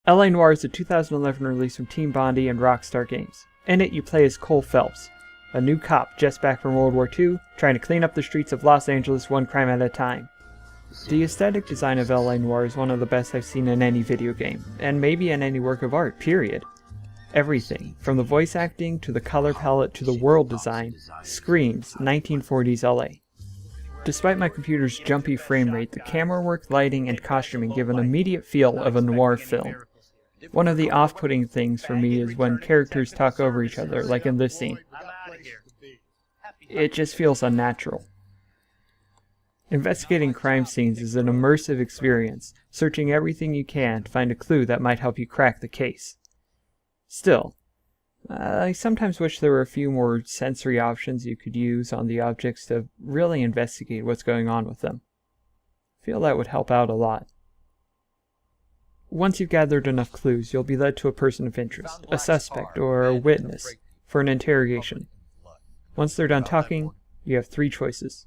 L.A. Noire is a 2011 release from Team Bondi and Rockstar Games. In it, you play as Cole Phelps, a new cop just back from World War II, trying to clean up the streets of Los Angeles one crime at a time. The aesthetic design of L.A. Noire is one of the best I've seen in any video game, and maybe in any work of art, period. Everything, from the voice acting to the color palette to the world design, screams 1940s LA. Despite my computer's jumpy frame rate, the camera work, lighting, and costuming give an immediate feel of a noir film. One of the off-putting things for me is when characters talk over each other, like in this scene. It just feels unnatural. Investigating crime scenes is an immersive experience, searching everything you can to find a clue that might help you crack the case. Still, I sometimes wish there were a few more sensory options you could use on the objects to really investigate what's going on with them. I feel that would help out a lot. Once you've gathered enough clues, you'll be led to a person of interest, a suspect, or a witness, for an interrogation. Once they're done talking, you have 3 choices: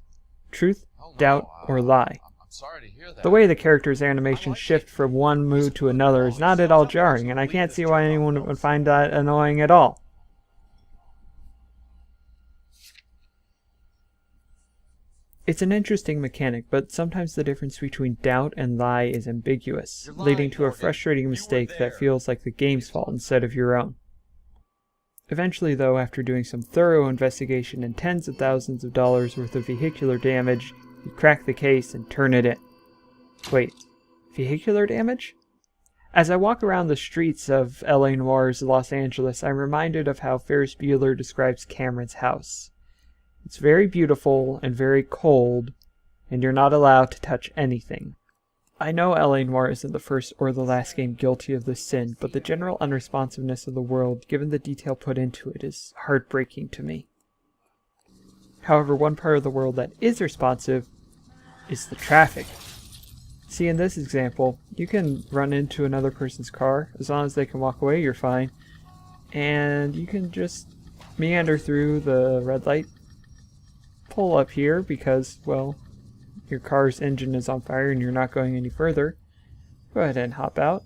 truth, doubt, or lie. The way the character's animations shift from one mood to another is not at all jarring, and I can't see why anyone would find that annoying at all. It's an interesting mechanic, but sometimes the difference between doubt and lie is ambiguous, leading to a frustrating mistake that feels like the game's fault instead of your own. Eventually, though, after doing some thorough investigation and tens of thousands of dollars worth of vehicular damage, you crack the case and turn it in. Wait, vehicular damage? As I walk around the streets of L.A. Noire's Los Angeles, I'm reminded of how Ferris Bueller describes Cameron's house. It's very beautiful and very cold, and you're not allowed to touch anything. I know L.A. Noire isn't the first or the last game guilty of this sin, but the general unresponsiveness of the world, given the detail put into it, is heartbreaking to me. However, one part of the world that is responsive is the traffic. See, in this example, you can run into another person's car. As long as they can walk away, you're fine. And you can just meander through the red light, pull up here because, well, your car's engine is on fire and you're not going any further. Go ahead and hop out,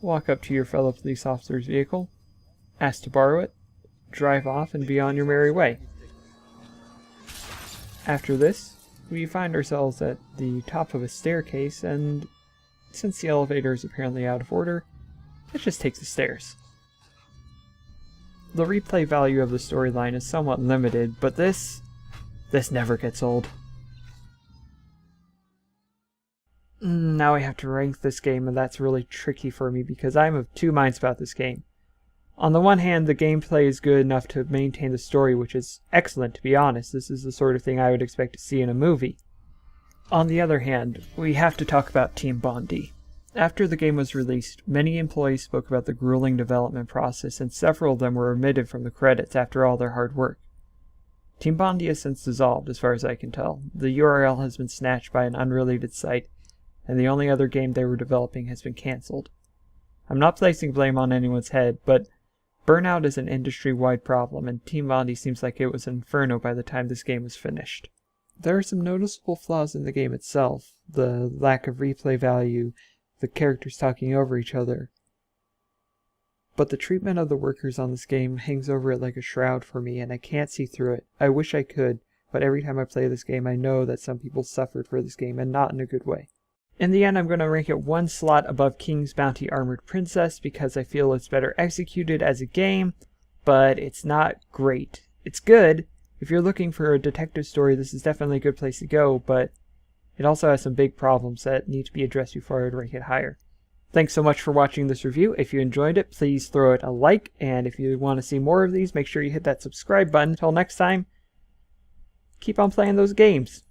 walk up to your fellow police officer's vehicle, ask to borrow it, drive off, and be on your merry way. After this, we find ourselves at the top of a staircase, and since the elevator is apparently out of order, let's just take the stairs. The replay value of the storyline is somewhat limited, but this never gets old. Now I have to rank this game, and that's really tricky for me because I'm of 2 minds about this game. On the one hand, the gameplay is good enough to maintain the story, which is excellent, to be honest. This is the sort of thing I would expect to see in a movie. On the other hand, we have to talk about Team Bondi. After the game was released, many employees spoke about the grueling development process, and several of them were omitted from the credits after all their hard work. Team Bondi has since dissolved, as far as I can tell. The URL has been snatched by an unrelated site, and the only other game they were developing has been cancelled. I'm not placing blame on anyone's head, but burnout is an industry-wide problem, and Team Bondi seems like it was an inferno by the time this game was finished. There are some noticeable flaws in the game itself, the lack of replay value, the characters talking over each other. But the treatment of the workers on this game hangs over it like a shroud for me, and I can't see through it. I wish I could, but every time I play this game I know that some people suffered for this game, and not in a good way. In the end, I'm going to rank it 1 slot above King's Bounty Armored Princess because I feel it's better executed as a game, but it's not great. It's good. If you're looking for a detective story, this is definitely a good place to go, but it also has some big problems that need to be addressed before I would rank it higher. Thanks so much for watching this review. If you enjoyed it, please throw it a like, and if you want to see more of these, make sure you hit that subscribe button. Until next time, keep on playing those games.